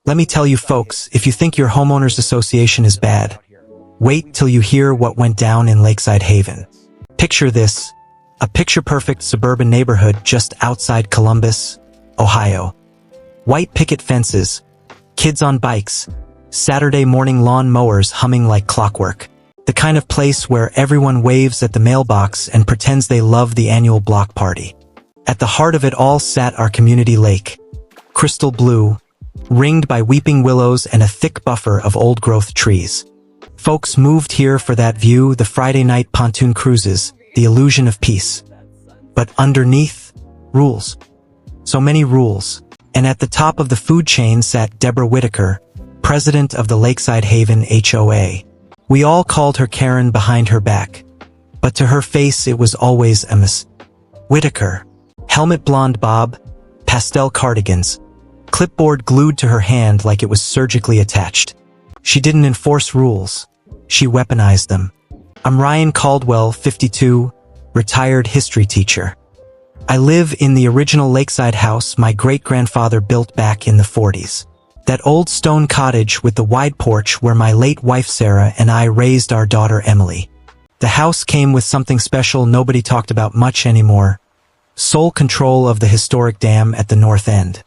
Let me tell you folks, if you think your homeowners association is bad, wait till you hear what went down in Lakeside Haven. Picture this, a picture-perfect suburban neighborhood just outside Columbus, Ohio. White picket fences, kids on bikes, Saturday morning lawn mowers humming like clockwork. The kind of place where everyone waves at the mailbox and pretends they love the annual block party. At the heart of it all sat our community lake, crystal blue, ringed by weeping willows and a thick buffer of old-growth trees. Folks moved here for that view, the Friday night pontoon cruises, the illusion of peace. But underneath, rules. So many rules. And at the top of the food chain sat Deborah Whitaker, president of the Lakeside Haven HOA. We all called her Karen behind her back, but to her face it was always a Miss Whitaker. Helmet blonde bob, pastel cardigans, clipboard glued to her hand like it was surgically attached. She didn't enforce rules, she weaponized them. I'm Ryan Caldwell, 52, retired history teacher. I live in the original Lakeside house my great-grandfather built back in the 40s. That old stone cottage with the wide porch where my late wife Sarah and I raised our daughter Emily. The house came with something special nobody talked about much anymore: sole control of the historic dam at the north end.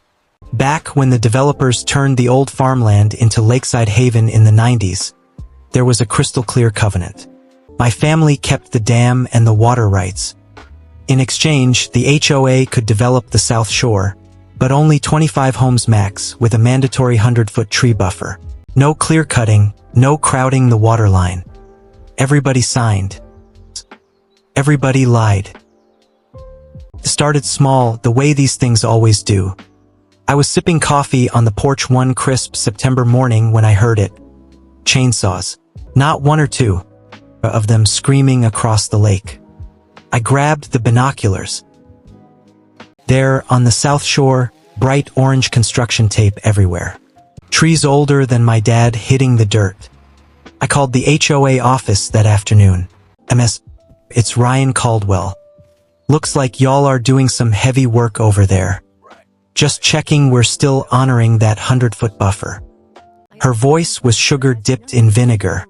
Back when the developers turned the old farmland into Lakeside Haven in the 90s, there was a crystal-clear covenant. My family kept the dam and the water rights. In exchange, the HOA could develop the South Shore, but only 25 homes max with a mandatory 100-foot tree buffer. No clear-cutting, no crowding the water line. Everybody signed. Everybody lied. It started small, the way these things always do. I was sipping coffee on the porch one crisp September morning when I heard it. Chainsaws. Not one or two of them screaming across the lake. I grabbed the binoculars. There, on the South Shore, bright orange construction tape everywhere. Trees older than my dad hitting the dirt. I called the HOA office that afternoon. MS, it's Ryan Caldwell. Looks like y'all are doing some heavy work over there. Just checking we're still honoring that 100-foot buffer. Her voice was sugar dipped in vinegar.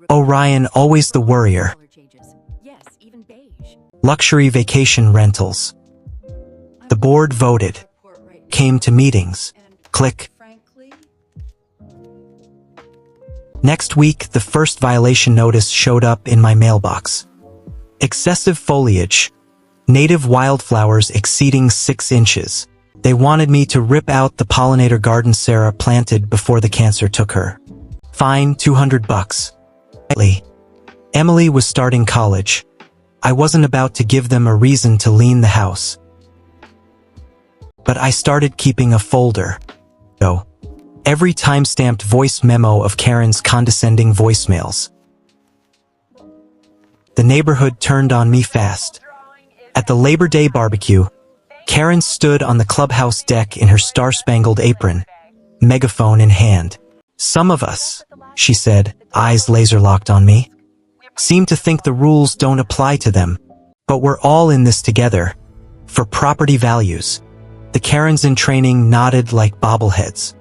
Oh, Ryan, always the worrier. Luxury vacation rentals. The board voted. Came to meetings. Click. Next week, the first violation notice showed up in my mailbox. Excessive foliage. Native wildflowers exceeding 6 inches. They wanted me to rip out the pollinator garden Sarah planted before the cancer took her. Fine, $200. Emily was starting college. I wasn't about to give them a reason to lean the house. But I started keeping a folder. Every time-stamped voice memo of Karen's condescending voicemails. The neighborhood turned on me fast. At the Labor Day barbecue, Karen stood on the clubhouse deck in her star-spangled apron, megaphone in hand. Some of us, she said, eyes laser-locked on me, seem to think the rules don't apply to them, but we're all in this together. For property values. The Karens in training nodded like bobbleheads.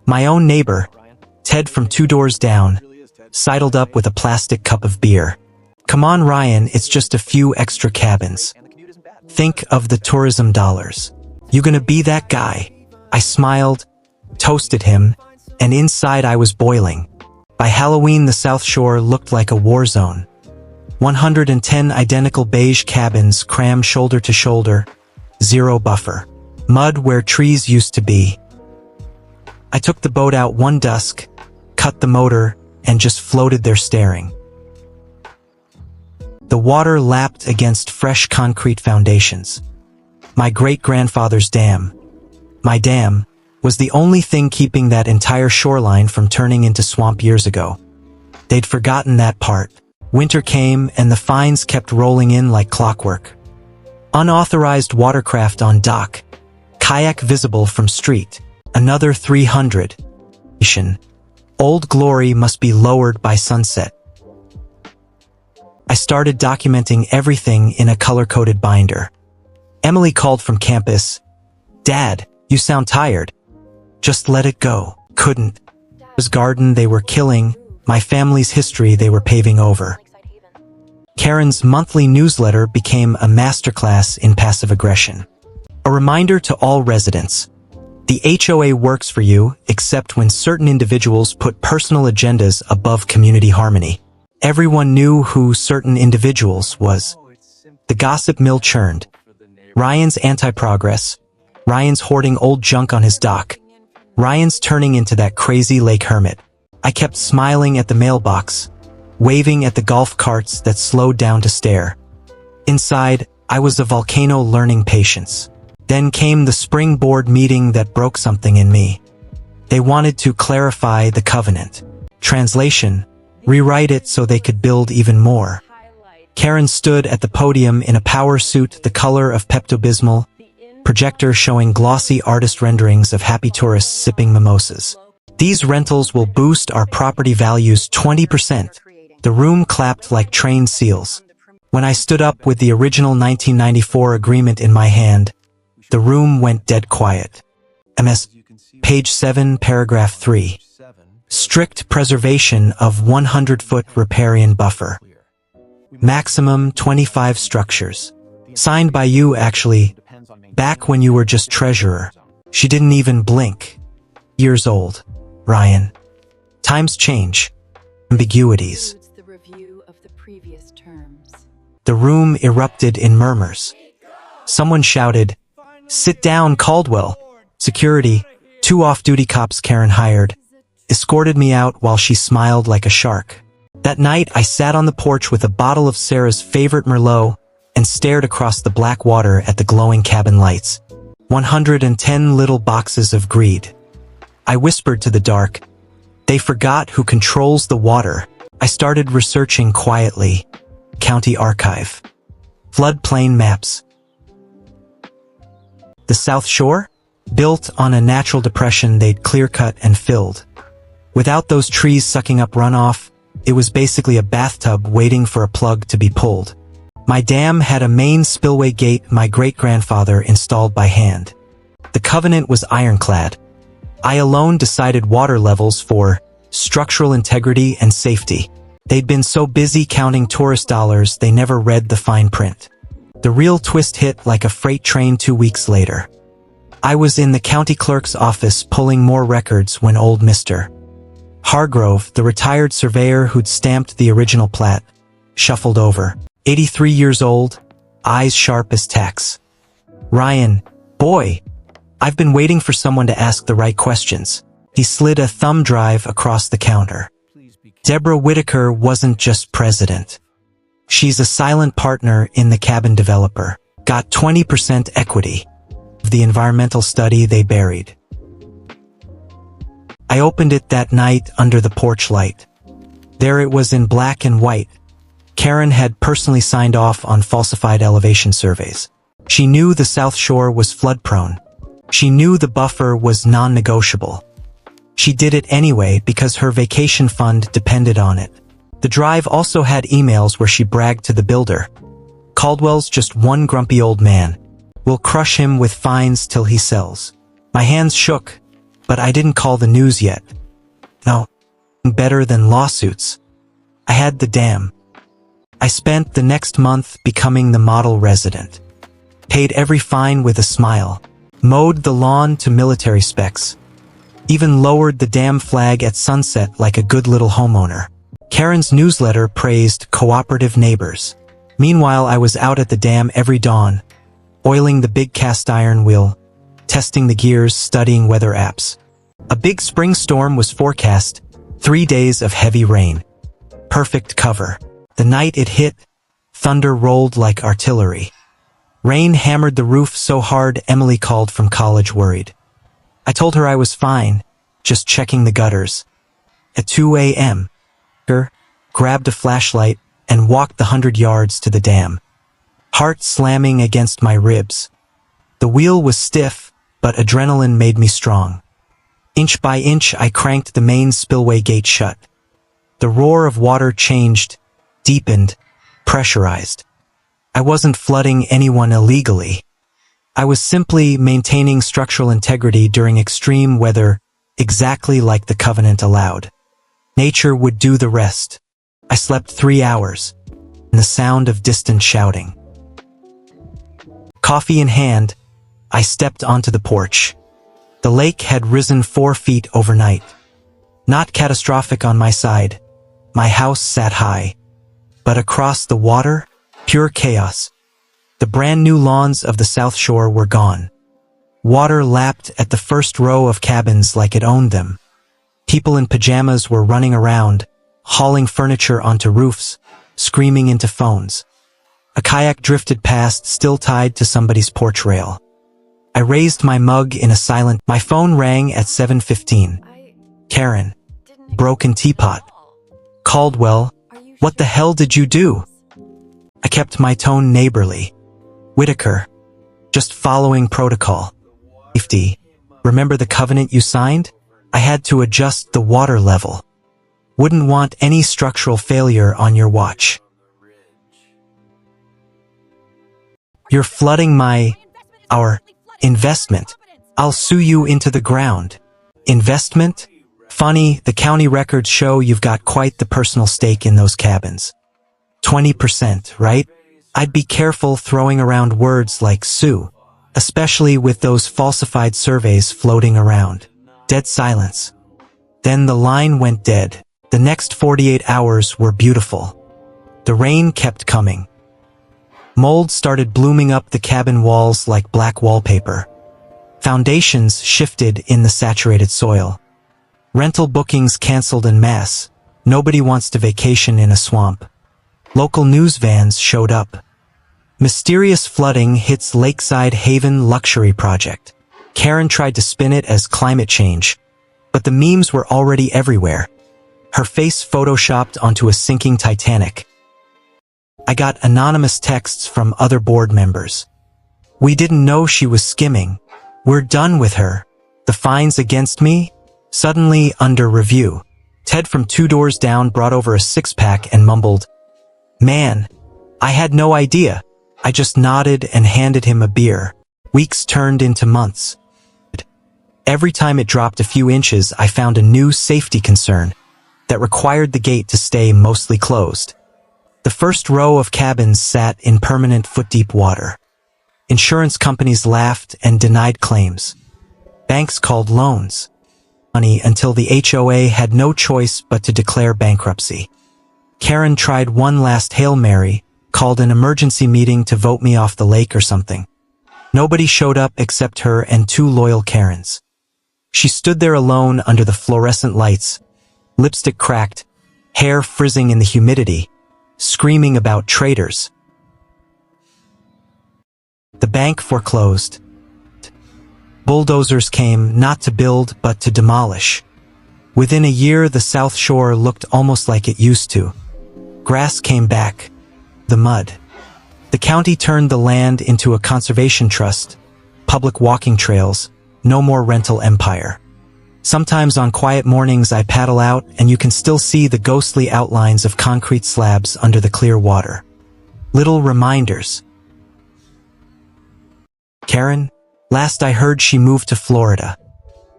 My own neighbor, Ted from 2 doors down, sidled up with a plastic cup of beer. Come on, Ryan, it's just a few extra cabins. Think of the tourism dollars. You gonna be that guy? I smiled, toasted him, and inside I was boiling. By Halloween, the South Shore looked like a war zone. 110 identical beige cabins crammed shoulder to shoulder, 0 buffer. Mud where trees used to be. I took the boat out one dusk, cut the motor, and just floated there staring. The water lapped against fresh concrete foundations. My great-grandfather's dam, my dam, was the only thing keeping that entire shoreline from turning into swamp years ago. They'd forgotten that part. Winter came and the fines kept rolling in like clockwork. Unauthorized watercraft on dock, kayak visible from street, another 300. Old Glory must be lowered by sunset. I started documenting everything in a color-coded binder. Emily called from campus. Dad, you sound tired. Just let it go. Couldn't. His garden they were killing, my family's history they were paving over. Karen's monthly newsletter became a masterclass in passive aggression. A reminder to all residents. The HOA works for you, except when certain individuals put personal agendas above community harmony. Everyone knew who certain individuals was. The gossip mill churned. Ryan's anti-progress. Ryan's hoarding old junk on his dock. Ryan's turning into that crazy lake hermit. I kept smiling at the mailbox, waving at the golf carts that slowed down to stare. Inside, I was a volcano learning patience. Then came the spring board meeting that broke something in me. They wanted to clarify the covenant. Translation, rewrite it so they could build even more. Karen stood at the podium in a power suit the color of Pepto-Bismol, projector showing glossy artist renderings of happy tourists sipping mimosas. These rentals will boost our property values 20%. The room clapped like trained seals. When I stood up with the original 1994 agreement in my hand, the room went dead quiet. MS, page 7, paragraph 3. Strict preservation of 100-foot riparian buffer. Maximum 25 structures. Signed by you, actually, back when you were just treasurer. She didn't even blink. Years old. Ryan. Times change. Ambiguities. The room erupted in murmurs. Someone shouted, "Sit down, Caldwell." Security, 2 off-duty cops Karen hired, escorted me out while she smiled like a shark. That night, I sat on the porch with a bottle of Sarah's favorite Merlot and stared across the black water at the glowing cabin lights. 110 little boxes of greed. I whispered to the dark, "They forgot who controls the water." I started researching quietly. County Archive. Floodplain maps. The South Shore? Built on a natural depression they'd clear-cut and filled. Without those trees sucking up runoff, it was basically a bathtub waiting for a plug to be pulled. My dam had a main spillway gate my great-grandfather installed by hand. The covenant was ironclad. I alone decided water levels for structural integrity and safety. They'd been so busy counting tourist dollars they never read the fine print. The real twist hit like a freight train 2 weeks later. I was in the county clerk's office pulling more records when old Mr. Hargrove, the retired surveyor who'd stamped the original plat, shuffled over. 83 years old, eyes sharp as tacks. "Ryan, boy, I've been waiting for someone to ask the right questions." He slid a thumb drive across the counter. Deborah Whitaker wasn't just president. She's a silent partner in the cabin developer. Got 20% equity of the environmental study they buried. I opened it that night under the porch light. There it was in black and white. Karen had personally signed off on falsified elevation surveys. She knew the South Shore was flood-prone. She knew the buffer was non-negotiable. She did it anyway because her vacation fund depended on it. The drive also had emails where she bragged to the builder. "Caldwell's just one grumpy old man. We'll crush him with fines till he sells." My hands shook, but I didn't call the news yet. No, better than lawsuits. I had the dam. I spent the next month becoming the model resident. Paid every fine with a smile. Mowed the lawn to military specs. Even lowered the dam flag at sunset like a good little homeowner. Karen's newsletter praised cooperative neighbors. Meanwhile, I was out at the dam every dawn, oiling the big cast iron wheel, testing the gears, studying weather apps. A big spring storm was forecast, 3 days of heavy rain. Perfect cover. The night it hit, thunder rolled like artillery. Rain hammered the roof so hard Emily called from college worried. I told her I was fine, just checking the gutters. At 2 a.m., grabbed a flashlight and walked the 100 yards to the dam. Heart slamming against my ribs. The wheel was stiff, but adrenaline made me strong. Inch by inch, I cranked the main spillway gate shut. The roar of water changed, deepened, pressurized. I wasn't flooding anyone illegally. I was simply maintaining structural integrity during extreme weather exactly like the covenant allowed. Nature would do the rest. I slept 3 hours, and the sound of distant shouting. Coffee in hand, I stepped onto the porch. The lake had risen 4 feet overnight. Not catastrophic on my side. My house sat high. But across the water, pure chaos. The brand new lawns of the South Shore were gone. Water lapped at the first row of cabins like it owned them. People in pajamas were running around, hauling furniture onto roofs, screaming into phones. A kayak drifted past, still tied to somebody's porch rail. I raised my mug in a silent. My phone rang at 7:15. Karen. Broken teapot. Caldwell. What the hell did you do? I kept my tone neighborly. Whitaker. Just following protocol. Safety. Remember the covenant you signed? I had to adjust the water level. Wouldn't want any structural failure on your watch. You're flooding our investment. I'll sue you into the ground. Investment? Funny, the county records show you've got quite the personal stake in those cabins. 20%, right? I'd be careful throwing around words like sue, especially with those falsified surveys floating around. Dead silence. Then the line went dead. The next 48 hours were beautiful. The rain kept coming. Mold started blooming up the cabin walls like black wallpaper. Foundations shifted in the saturated soil. Rental bookings canceled en masse. Nobody wants to vacation in a swamp. Local news vans showed up. Mysterious flooding hits Lakeside Haven luxury project. Karen tried to spin it as climate change, but the memes were already everywhere. Her face photoshopped onto a sinking Titanic. I got anonymous texts from other board members. We didn't know she was skimming. We're done with her. The fines against me? Suddenly under review. Ted from 2 doors down brought over a 6-pack and mumbled, "Man, I had no idea." I just nodded and handed him a beer. Weeks turned into months. Every time it dropped a few inches, I found a new safety concern that required the gate to stay mostly closed. The first row of cabins sat in permanent foot-deep water. Insurance companies laughed and denied claims. Banks called loans money until the HOA had no choice but to declare bankruptcy. Karen tried one last Hail Mary, called an emergency meeting to vote me off the lake or something. Nobody showed up except her and 2 loyal Karens. She stood there alone under the fluorescent lights, lipstick cracked, hair frizzing in the humidity, screaming about traitors. The bank foreclosed. Bulldozers came not to build but to demolish. Within a year, the South Shore looked almost like it used to. Grass came back. The mud. The county turned the land into a conservation trust, public walking trails, no more rental empire. Sometimes on quiet mornings I paddle out and you can still see the ghostly outlines of concrete slabs under the clear water. Little reminders. Karen? Last I heard she moved to Florida.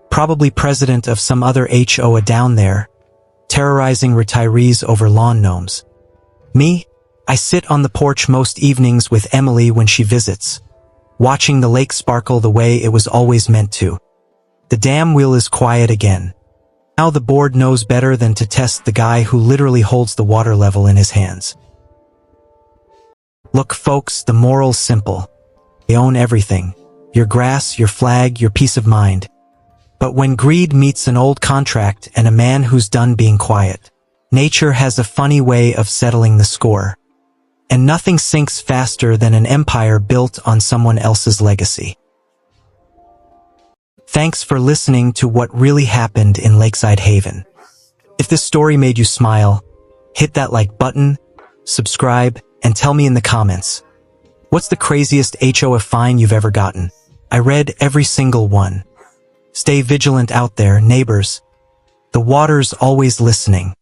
Probably president of some other HOA down there, terrorizing retirees over lawn gnomes. Me? I sit on the porch most evenings with Emily when she visits, watching the lake sparkle the way it was always meant to. The damn wheel is quiet again. Now the board knows better than to test the guy who literally holds the water level in his hands. Look folks, the moral's simple. They own everything. Your grass, your flag, your peace of mind. But when greed meets an old contract and a man who's done being quiet, nature has a funny way of settling the score. And nothing sinks faster than an empire built on someone else's legacy. Thanks for listening to what really happened in Lakeside Haven. If this story made you smile, hit that like button, subscribe, and tell me in the comments. What's the craziest HOA fine you've ever gotten? I read every single one. Stay vigilant out there, neighbors. The water's always listening.